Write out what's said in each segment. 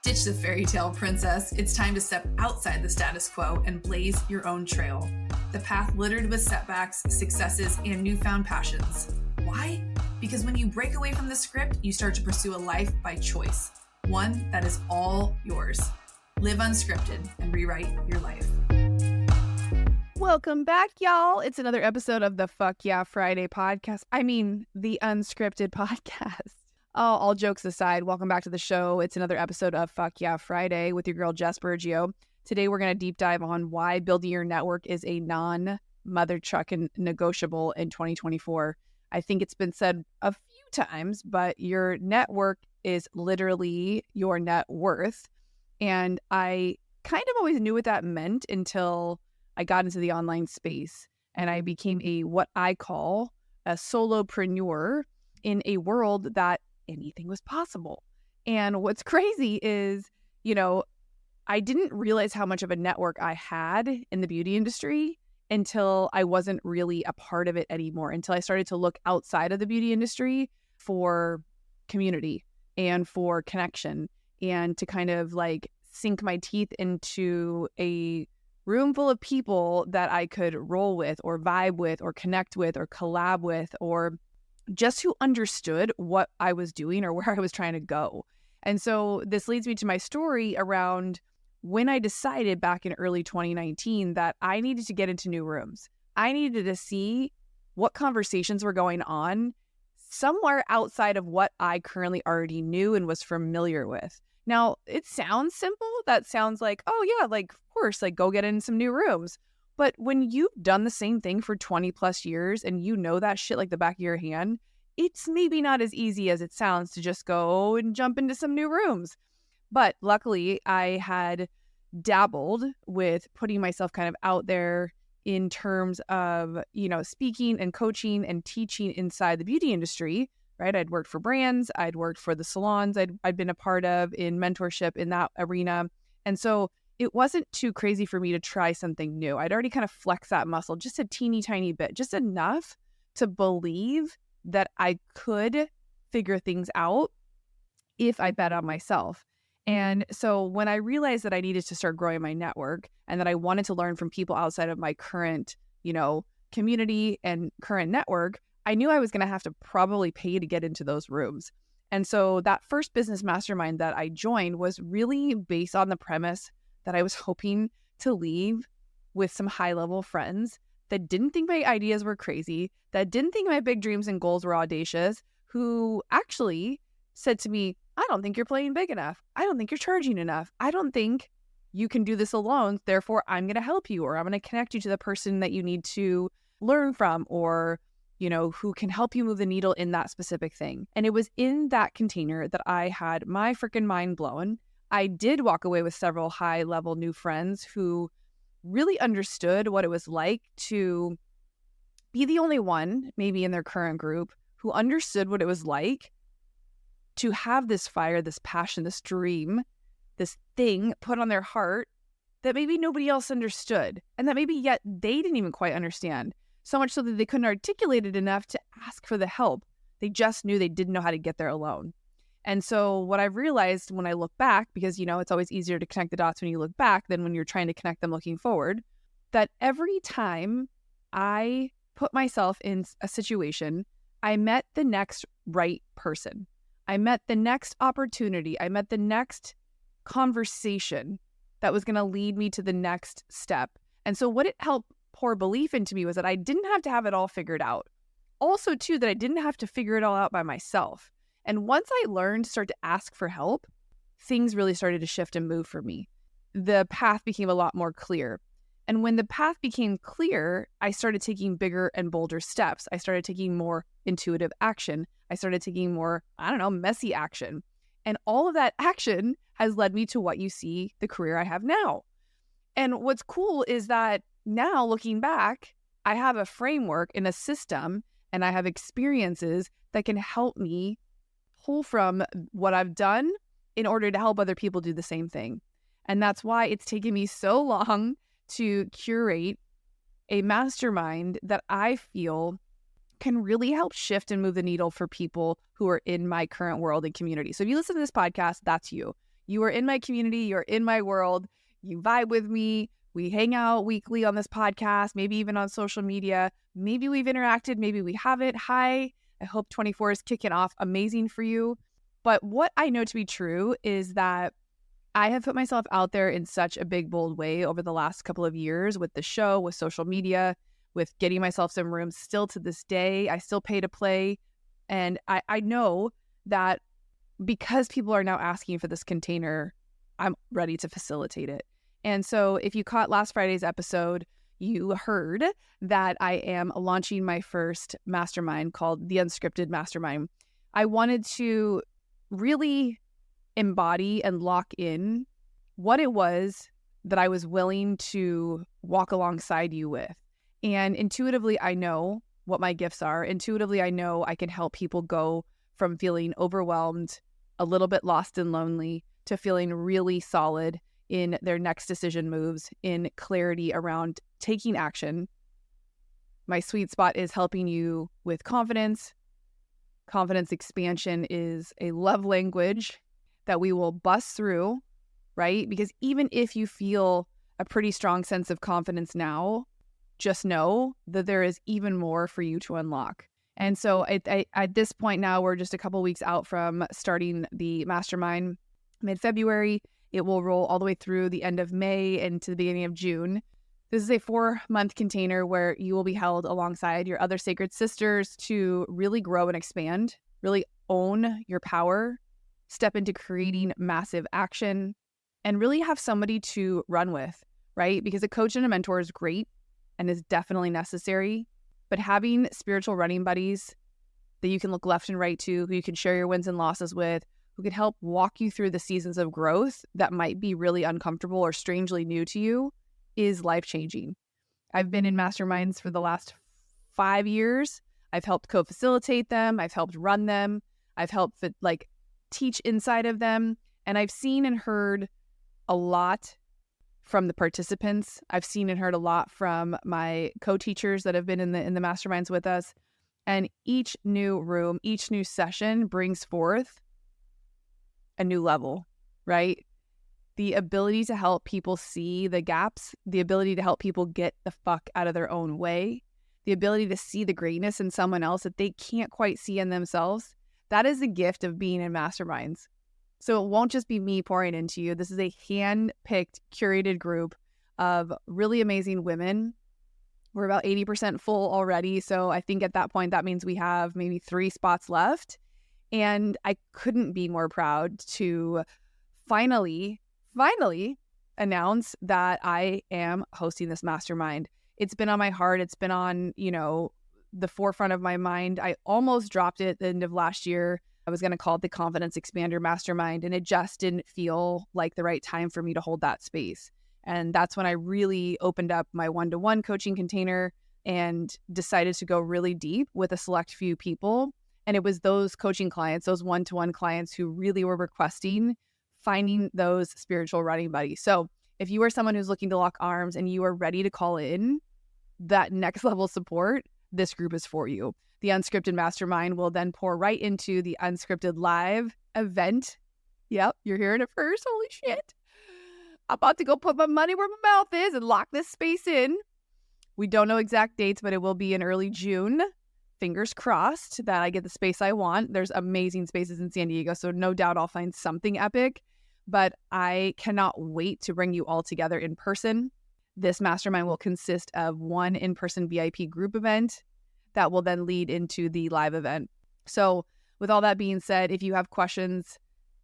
Ditch the fairy tale, princess. It's time to step outside the status quo and blaze your own trail. The path littered with setbacks, successes, and newfound passions. Why? Because when you break away from the script, you start to pursue a life by choice. One that is all yours. Live unscripted and rewrite your life. Welcome back, y'all. It's another episode of the Fuck Yeah Friday podcast. I mean, the unscripted podcast. Oh, all jokes aside, welcome back to the show. It's another episode of Fuck Yeah Friday with your girl, Jess. Today, we're going to deep dive on why building your network is a non-mother truckin' negotiable in 2024. I think it's been said a few times, but your network is literally your net worth. And I kind of always knew what that meant until I got into the online space and I became what I call a solopreneur in a world that anything was possible. And what's crazy is, I didn't realize how much of a network I had in the beauty industry until I wasn't really a part of it anymore, until I started to look outside of the beauty industry for community and for connection and to kind of like sink my teeth into a room full of people that I could roll with or vibe with or connect with or collab with, or just who understood what I was doing or where I was trying to go. And so this leads me to my story around when I decided back in early 2019 that I needed to get into new rooms. I needed to see what conversations were going on somewhere outside of what I currently already knew and was familiar with. Now, it sounds simple. That sounds like, oh yeah, like, of course, like go get in some new rooms. But when you've done the same thing for 20 plus years and you know that shit like the back of your hand, it's maybe not as easy as it sounds to just go and jump into some new rooms. But luckily, I had dabbled with putting myself kind of out there in terms of, speaking and coaching and teaching inside the beauty industry, right? I'd worked for brands. I'd worked for the salons I'd been a part of in mentorship in that arena. And so it wasn't too crazy for me to try something new. I'd already kind of flexed that muscle just a teeny tiny bit, just enough to believe that I could figure things out if I bet on myself. And so when I realized that I needed to start growing my network and that I wanted to learn from people outside of my current, community and current network, I knew I was going to have to probably pay to get into those rooms. And so that first business mastermind that I joined was really based on the premise that I was hoping to leave with some high-level friends that didn't think my ideas were crazy, that didn't think my big dreams and goals were audacious, who actually said to me, I don't think you're playing big enough. I don't think you're charging enough. I don't think you can do this alone. Therefore, I'm going to help you, or I'm going to connect you to the person that you need to learn from, or who can help you move the needle in that specific thing. And it was in that container that I had my freaking mind blown. I did walk away with several high-level new friends who really understood what it was like to be the only one, maybe in their current group, who understood what it was like to have this fire, this passion, this dream, this thing put on their heart that maybe nobody else understood, and that maybe yet they didn't even quite understand. So much so that they couldn't articulate it enough to ask for the help. They just knew they didn't know how to get there alone. And so what I've realized when I look back, because, it's always easier to connect the dots when you look back than when you're trying to connect them looking forward, that every time I put myself in a situation, I met the next right person. I met the next opportunity. I met the next conversation that was going to lead me to the next step. And so what it helped pour belief into me was that I didn't have to have it all figured out. Also, too, that I didn't have to figure it all out by myself. And once I learned to start to ask for help, things really started to shift and move for me. The path became a lot more clear. And when the path became clear, I started taking bigger and bolder steps. I started taking more intuitive action. I started taking more, messy action. And all of that action has led me to what you see, the career I have now. And what's cool is that now looking back, I have a framework and a system, and I have experiences that can help me pull from what I've done in order to help other people do the same thing. And that's why it's taken me so long to curate a mastermind that I feel can really help shift and move the needle for people who are in my current world and community. So if you listen to this podcast, that's you. You are in my community. You're in my world. You vibe with me. We hang out weekly on this podcast, maybe even on social media. Maybe we've interacted. Maybe we haven't. Hi. I hope 24 is kicking off amazing for you. But what I know to be true is that I have put myself out there in such a big, bold way over the last couple of years with the show, with social media, with getting myself some rooms. Still to this day, I still pay to play. And I know that because people are now asking for this container, I'm ready to facilitate it. And so if you caught last Friday's episode, you heard that I am launching my first mastermind called the Unscripted Mastermind. I wanted to really embody and lock in what it was that I was willing to walk alongside you with. And intuitively, I know what my gifts are. Intuitively, I know I can help people go from feeling overwhelmed, a little bit lost and lonely, to feeling really solid in their next decision moves, in clarity around taking action. My sweet spot is helping you with confidence. Confidence expansion is a love language that we will bust through, right? Because even if you feel a pretty strong sense of confidence now, just know that there is even more for you to unlock. And so at this point now, we're just a couple weeks out from starting the mastermind mid-February. It will roll all the way through the end of May and to the beginning of June. This is a 4-month container where you will be held alongside your other sacred sisters to really grow and expand, really own your power, step into creating massive action, and really have somebody to run with, right? Because a coach and a mentor is great and is definitely necessary, but having spiritual running buddies that you can look left and right to, who you can share your wins and losses with, who can help walk you through the seasons of growth that might be really uncomfortable or strangely new to you, is life-changing. I've been in masterminds for the last 5 years. I've helped co-facilitate them. I've helped run them. I've helped teach inside of them. And I've seen and heard a lot from the participants. I've seen and heard a lot from my co-teachers that have been in the masterminds with us. And each new room, each new session brings forth a new level, right? The ability to help people see the gaps, the ability to help people get the fuck out of their own way, the ability to see the greatness in someone else that they can't quite see in themselves. That is the gift of being in masterminds. So it won't just be me pouring into you. This is a hand-picked, curated group of really amazing women. We're about 80% full already. So I think at that point, that means we have maybe 3 spots left. And I couldn't be more proud to finally announce that I am hosting this mastermind. It's been on my heart. It's been on, the forefront of my mind. I almost dropped it at the end of last year. I was going to call it the Confidence Expander Mastermind, and it just didn't feel like the right time for me to hold that space. And that's when I really opened up my one-to-one coaching container and decided to go really deep with a select few people. And it was those coaching clients, those one-to-one clients who really were requesting finding those spiritual running buddies. So if you are someone who's looking to lock arms and you are ready to call in that next level support, this group is for you. The Unscripted Mastermind will then pour right into the Unscripted Live event. Yep, you're hearing it first. Holy shit. I'm about to go put my money where my mouth is and lock this space in. We don't know exact dates, but it will be in early June. Fingers crossed that I get the space I want. There's amazing spaces in San Diego, so no doubt I'll find something epic. But I cannot wait to bring you all together in person. This mastermind will consist of one in-person VIP group event that will then lead into the live event. So with all that being said, if you have questions,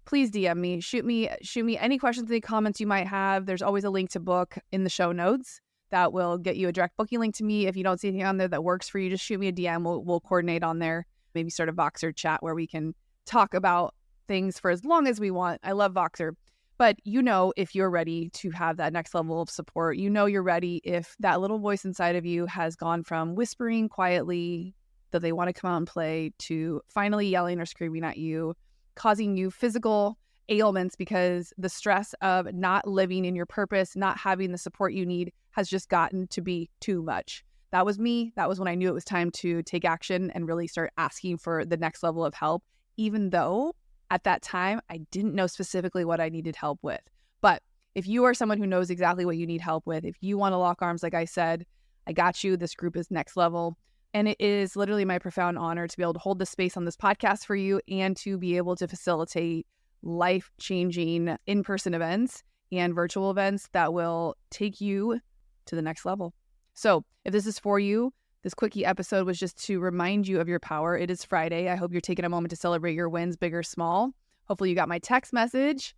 please DM me. Shoot me any questions, any comments you might have. There's always a link to book in the show notes that will get you a direct booking link to me. If you don't see anything on there that works for you, just shoot me a DM. We'll coordinate on there. Maybe start a Voxer chat where we can talk about things for as long as we want. I love Voxer. But if you're ready to have that next level of support, you're ready if that little voice inside of you has gone from whispering quietly that they want to come out and play to finally yelling or screaming at you, causing you physical ailments because the stress of not living in your purpose, not having the support you need has just gotten to be too much. That was me. That was when I knew it was time to take action and really start asking for the next level of help, even though At that time, I didn't know specifically what I needed help with. But if you are someone who knows exactly what you need help with, if you want to lock arms, like I said, I got you. This group is next level. And it is literally my profound honor to be able to hold the space on this podcast for you and to be able to facilitate life-changing in-person events and virtual events that will take you to the next level. So if this is for you, this quickie episode was just to remind you of your power. It is Friday. I hope you're taking a moment to celebrate your wins, big or small. Hopefully you got my text message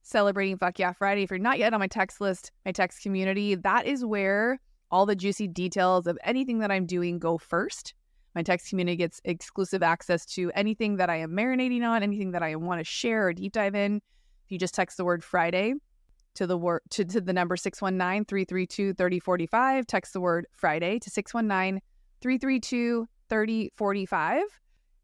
celebrating Fuck Yeah Friday. If you're not yet on my text list, my text community, that is where all the juicy details of anything that I'm doing go first. My text community gets exclusive access to anything that I am marinating on, anything that I want to share or deep dive in. If you just text the word Friday to the number 619-332-3045, text the word Friday to 619-332-3045.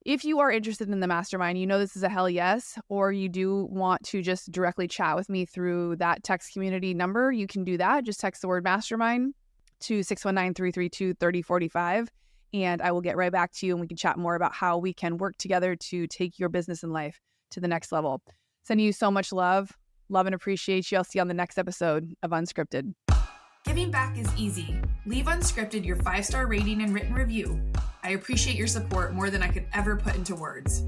If you are interested in the mastermind, you know this is a hell yes, or you do want to just directly chat with me through that text community number, you can do that. Just text the word mastermind to 619-332-3045, and I will get right back to you and we can chat more about how we can work together to take your business and life to the next level. Sending you so much love and appreciate you. I'll see you on the next episode of Unscripted. Giving back is easy. Leave Unscripted your 5-star rating and written review. I appreciate your support more than I could ever put into words.